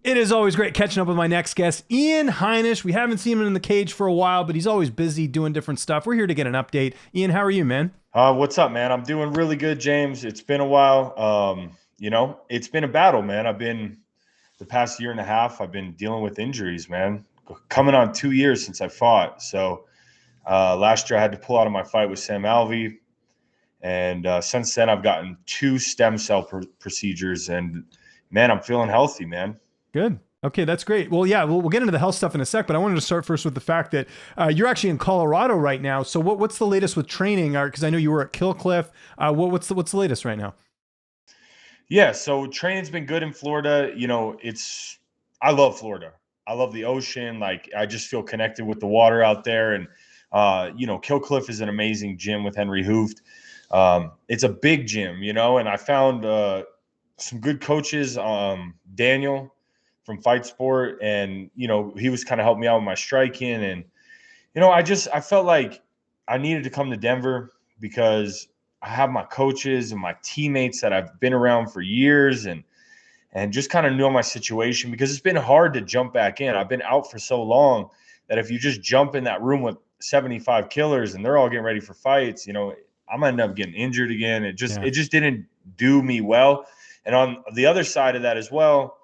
It is always great catching up with my next guest, Ian Heinisch. We haven't seen him in the cage for a while, but he's always busy doing different stuff. We're here to get an update. Ian, how are you, man? What's up, man? I'm doing really good, James. It's been a while. It's been a battle, man. I've been the past year and a half. I've been dealing with injuries, man. Coming on 2 years since I fought. So last year I had to pull out of my fight with Sam Alvey, and since then I've gotten two stem cell procedures, and man, I'm feeling healthy, man. Good. Okay, that's great. Well, yeah, we'll get into the health stuff in a sec, but I wanted to start first with the fact that you're actually in Colorado right now. So what's the latest with training? Because I know you were at Kill Cliff. What's the latest right now? Yeah, so training's been good in Florida. I love Florida. I love the ocean. Like, I just feel connected with the water out there. And Kill Cliff is an amazing gym with Henry Hooft. It's a big gym, and I found some good coaches. Daniel from Fight Sport, and he was kind of helping me out with my striking. And I felt like I needed to come to Denver because I have my coaches and my teammates that I've been around for years, and just kind of know my situation, because it's been hard to jump back in. I've been out for so long that if you just jump in that room with 75 killers and they're all getting ready for fights, I'm gonna end up getting injured again. It just didn't do me well. And on the other side of that as well,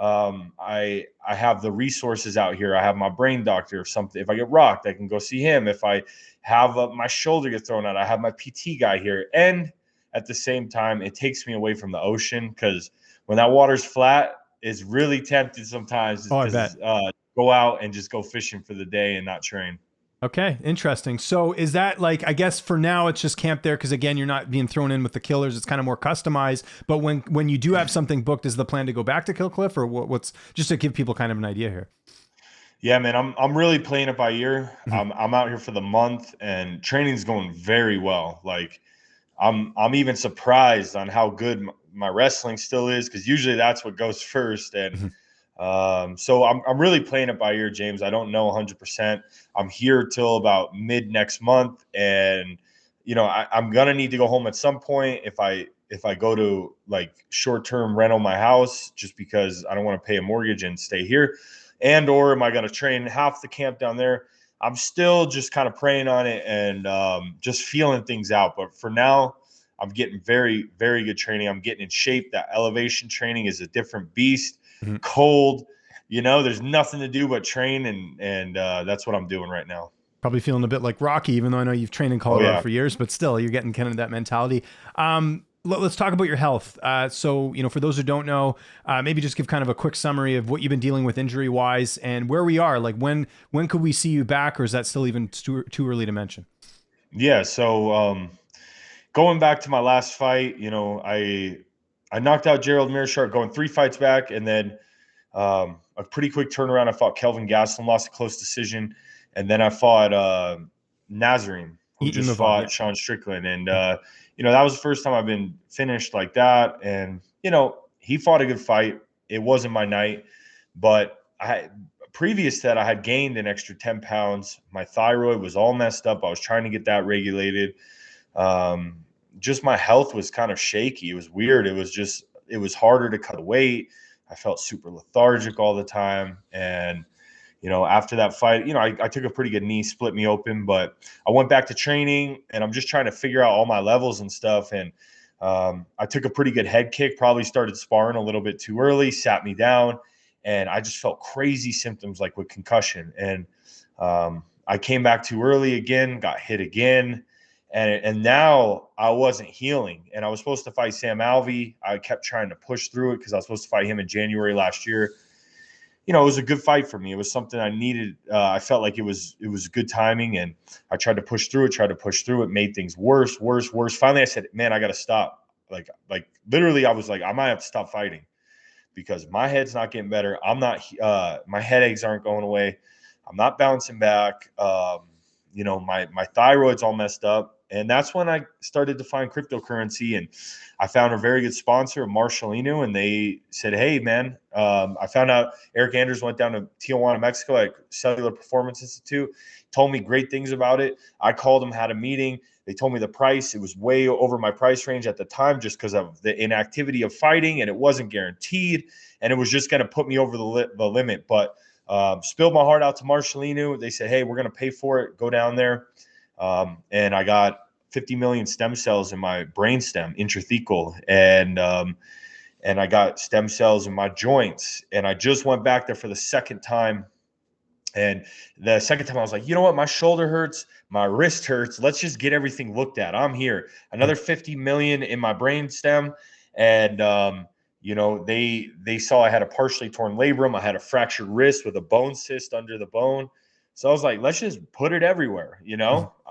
I have the resources out here. I have my brain doctor. If I get rocked, I can go see him. If I have my shoulder get thrown out, I have my PT guy here. And at the same time, it takes me away from the ocean, because when that water's flat, it's really tempting sometimes to go out and just go fishing for the day and not train. Okay, interesting. So is that, like, I guess for now it's just camp there because, again, you're not being thrown in with the killers. It's kind of more customized. But when you do have something booked, is the plan to go back to Kill Cliff, or what's just to give people kind of an idea here? Yeah, man, I'm really playing it by ear. I'm out here for the month, and training's going very well. Like, I'm even surprised on how good my wrestling still is, because usually that's what goes first. And so I'm really playing it by ear, James. I don't know 100%. I'm here till about mid next month, and I'm gonna need to go home at some point if I go to, like, short-term rental my house, just because I don't want to pay a mortgage and stay here, or am I gonna train half the camp down there? I'm still just kind of praying on it, and just feeling things out. But for now, I'm getting very, very good training. I'm getting in shape. That elevation training is a different beast. Cold, there's nothing to do but train, and that's what I'm doing right now. Probably feeling a bit like Rocky, even though I know you've trained in Colorado for years, but still you're getting kind of that mentality. Let's talk about your health. So, for those who don't know, maybe just give kind of a quick summary of what you've been dealing with injury wise and where we are. Like, when could we see you back, or is that still even too early to mention? Yeah. So, going back to my last fight, I knocked out Gerald Mearshart going 3 fights back, and then a pretty quick turnaround. I fought Kelvin Gastelum, lost a close decision, and then I fought Nazarene, who just fought Sean Strickland, and that was the first time I've been finished like that. And he fought a good fight. It wasn't my night, but previous to that, I had gained an extra 10 pounds. My thyroid was all messed up. I was trying to get that regulated. Just my health was kind of shaky. It was weird. It was harder to cut weight. I felt super lethargic all the time. And, after that fight, I took a pretty good knee, split me open, but I went back to training, and I'm just trying to figure out all my levels and stuff. And I took a pretty good head kick, probably started sparring a little bit too early, sat me down, and I just felt crazy symptoms like with concussion. And I came back too early again, got hit again. And now I wasn't healing, and I was supposed to fight Sam Alvey. I kept trying to push through it because I was supposed to fight him in January last year. It was a good fight for me. It was something I needed. I felt like it was good timing, and I tried to push through it, made things worse. Finally, I said, man, I got to stop. Like literally, I was like, I might have to stop fighting because my head's not getting better. I'm not, my headaches aren't going away. I'm not bouncing back. My thyroid's all messed up. And that's when I started to find cryptocurrency, and I found a very good sponsor, Marshallino, and they said, hey, man, I found out Eric Anders went down to Tijuana, Mexico at Cellular Performance Institute, told me great things about it. I called him, had a meeting. They told me the price. It was way over my price range at the time just because of the inactivity of fighting, and it wasn't guaranteed, and it was just going to put me over the limit. But spilled my heart out to Marcelino. They said, hey, we're going to pay for it. Go down there. And I got 50 million stem cells in my brainstem, intrathecal, and I got stem cells in my joints. And I just went back there for the second time. And the second time I was like, you know what? My shoulder hurts. My wrist hurts. Let's just get everything looked at. I'm here. Another 50 million in my brainstem. And, they saw I had a partially torn labrum. I had a fractured wrist with a bone cyst under the bone. So I was like, let's just put it everywhere,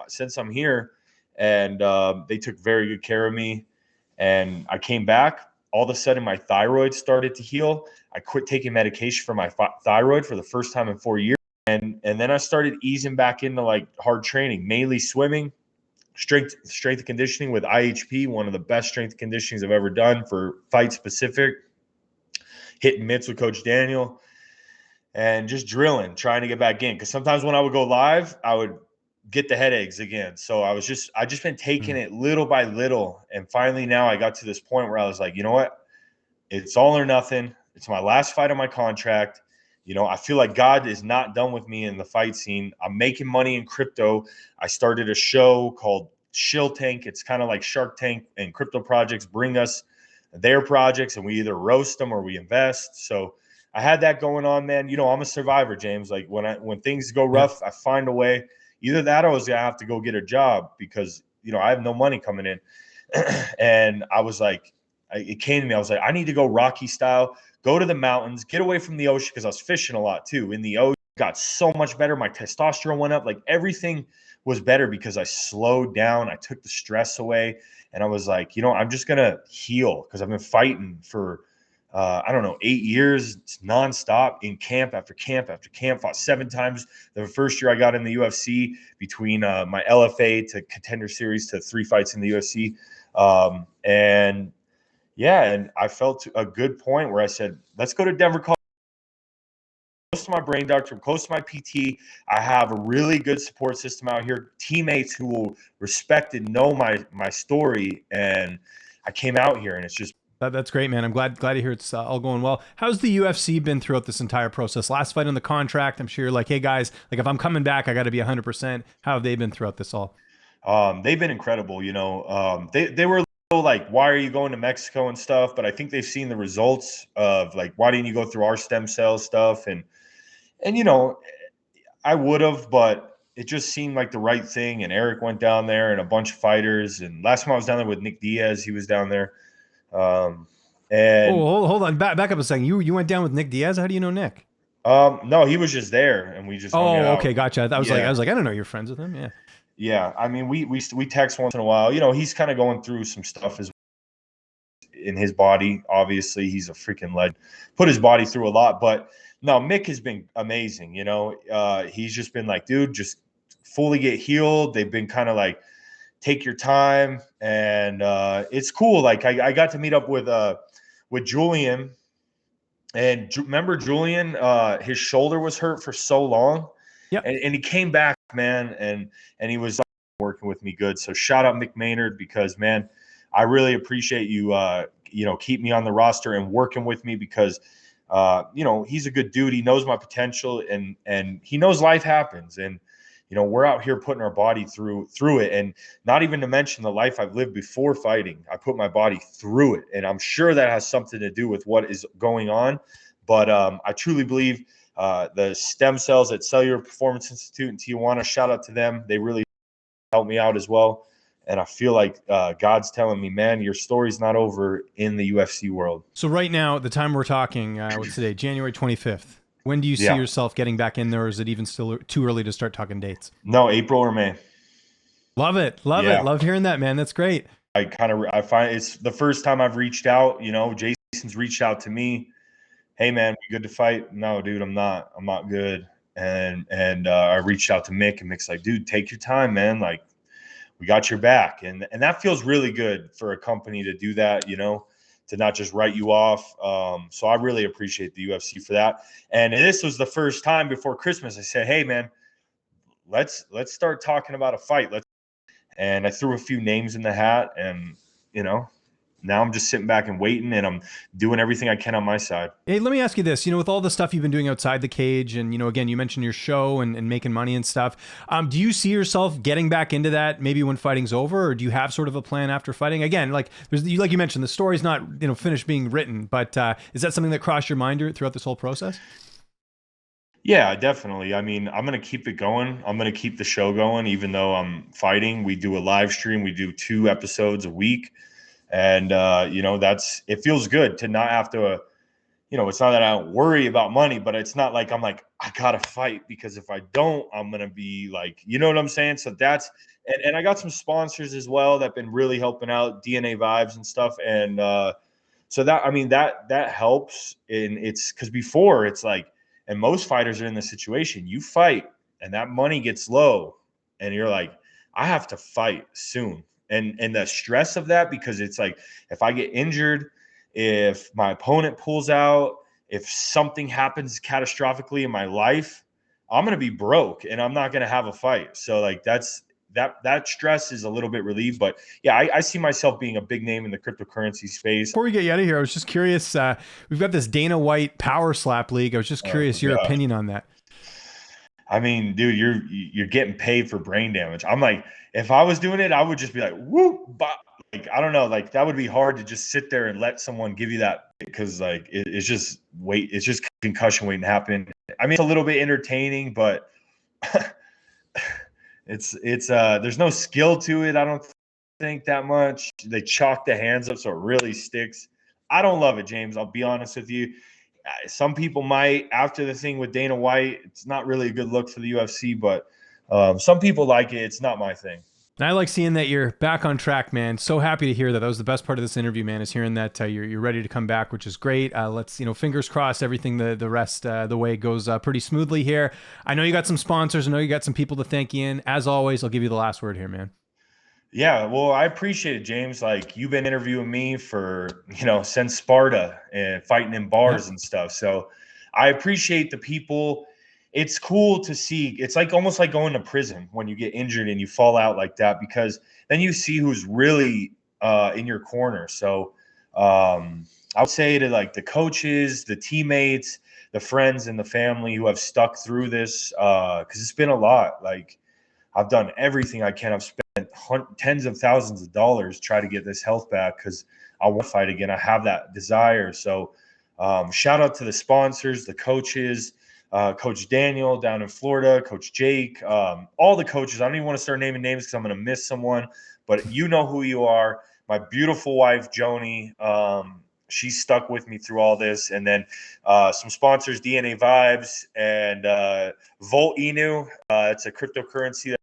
since I'm here. And they took very good care of me. And I came back. All of a sudden, my thyroid started to heal. I quit taking medication for my thyroid for the first time in 4 years. And then I started easing back into like hard training, mainly swimming, strength and conditioning with IHP, one of the best strength and conditionings I've ever done for fight specific, hitting mitts with Coach Daniel, and just drilling, trying to get back in. Because sometimes when I would go live, I would get the headaches again. So I just been taking it little by little. And finally now I got to this point where I was like, you know what? It's all or nothing. It's my last fight on my contract. I feel like God is not done with me in the fight scene. I'm making money in crypto. I started a show called Shill Tank. It's kind of like Shark Tank, and crypto projects bring us their projects, and we either roast them or we invest. So I had that going on, man. I'm a survivor, James. Like when things go rough, I find a way. Either that or I was going to have to go get a job because, I have no money coming in. And I was like, it came to me. I was like, I need to go Rocky style, go to the mountains, get away from the ocean, because I was fishing a lot too. In the ocean, got so much better. My testosterone went up. Like everything was better because I slowed down. I took the stress away. And I was like, I'm just going to heal because I've been fighting for, 8 years nonstop in camp after camp after camp. Fought 7 times. The first year I got in the UFC, between my LFA to Contender Series to 3 fights in the UFC. And I felt to a good point where I said, let's go to Denver, Colorado. Close to my brain doctor, close to my PT. I have a really good support system out here, teammates who will respect and know my story. And I came out here, and it's just, that's great, man. I'm glad to hear it's all going well. How's the UFC been throughout this entire process? Last fight on the contract, I'm sure you're like, hey guys, like if I'm coming back, I got to be 100%. How have they been throughout this all? They've been incredible. They were like, why are you going to Mexico and stuff? But I think they've seen the results of like, why didn't you go through our stem cell stuff? And I would have, but it just seemed like the right thing. And Eric went down there, and a bunch of fighters. And last time I was down there with Nick Diaz, he was down there. Hold on, back up a second. You went down with Nick Diaz. How do you know Nick? No, he was just there, and we just hung out. Okay, gotcha. I was like, I don't know, you're friends with him. Yeah. I mean, we text once in a while. He's kind of going through some stuff in his body. Obviously, he's a freaking legend. Put his body through a lot, but no, Mick has been amazing. He's just been like, dude, just fully get healed. They've been kind of like, take your time, and it's cool. Like I got to meet up with Julian, and remember Julian, his shoulder was hurt for so long, and he came back, man, and he was working with me good. So shout out Mick Maynard, because man, I really appreciate you keep me on the roster and working with me, because he's a good dude. He knows my potential, and he knows life happens, and we're out here putting our body through it, and not even to mention the life I've lived before fighting. I put my body through it, and I'm sure that has something to do with what is going on. But I truly believe the stem cells at Cellular Performance Institute in Tijuana, shout out to them. They really helped me out as well. And I feel like God's telling me, man, your story's not over in the UFC world. So right now, at the time we're talking, what's today, January 25th. When do you see yourself getting back in there, or is it even still too early to start talking dates? No, April or May. Love it. Love hearing that, man. That's great. I find it's the first time I've reached out. Jason's reached out to me. Hey, man, we good to fight? No, dude, I'm not good. And I reached out to Mick, and Mick's like, dude, take your time, man. Like, we got your back. And that feels really good for a company to do that, to not just write you off. So I really appreciate the UFC for that. And this was the first time before Christmas I said, hey, man, let's start talking about a fight. and I threw a few names in the hat, and now I'm just sitting back and waiting, and I'm doing everything I can on my side. Hey, let me ask you this, with all the stuff you've been doing outside the cage and, again, you mentioned your show and making money and stuff. Do you see yourself getting back into that maybe when fighting's over, or do you have sort of a plan after fighting? Again, like like you mentioned, the story's not, finished being written, but is that something that crossed your mind throughout this whole process? Yeah, definitely. I mean, I'm going to keep it going. I'm going to keep the show going, even though I'm fighting. We do a live stream. We do 2 episodes a week. And, it feels good to not have to, it's not that I don't worry about money, but it's not like I'm like, I got to fight, because if I don't, I'm going to be like, you know what I'm saying? So and I got some sponsors as well that have been really helping out, DNA Vibes and stuff. And, so that helps. And it's because before it's like, and most fighters are in this situation, you fight and that money gets low and you're like, I have to fight soon. And the stress of that, because it's like, if I get injured, if my opponent pulls out, if something happens catastrophically in my life, I'm going to be broke and I'm not going to have a fight. So like that stress is a little bit relieved. But yeah, I see myself being a big name in the cryptocurrency space. Before we get you out of here, I was just curious. We've got this Dana White Power Slap League. I was just curious your opinion on that. I mean, dude, you're getting paid for brain damage. I'm like, if I was doing it, I would just be like, whoop, like, I don't know, like that would be hard to just sit there and let someone give you that, because like it's just it's just concussion waiting to happen. I mean, it's a little bit entertaining, but it's there's no skill to it. I don't think that much. They chalk the hands up so it really sticks. I don't love it, James. I'll be honest with you. Some people might, after the thing with Dana White. It's not really a good look for the UFC, but some people like it. It's not my thing. And I like seeing that you're back on track, man. So happy to hear that. That was the best part of this interview, man, is hearing that you're ready to come back, which is great. Let's, fingers crossed, everything the rest the way goes pretty smoothly here. I know you got some sponsors. I know you got some people to thank you in. As always, I'll give you the last word here, man. Yeah, well, I appreciate it, James. Like, you've been interviewing me for, since Sparta and fighting in bars and stuff. So I appreciate the people. It's cool to see. It's like almost like going to prison when you get injured and you fall out like that, because then you see who's really in your corner. So I would say to like the coaches, the teammates, the friends, and the family who have stuck through this, because it's been a lot. Like, I've done everything I can. I've spent tens of thousands of dollars try to get this health back, because I want to fight again. I have that desire. So shout out to the sponsors, the coaches, Coach Daniel down in Florida, Coach Jake, all the coaches. I don't even want to start naming names because I'm going to miss someone, but you know who you are. My beautiful wife, Joni. She's stuck with me through all this. And then some sponsors, DNA Vibes and Volt Inu. It's a cryptocurrency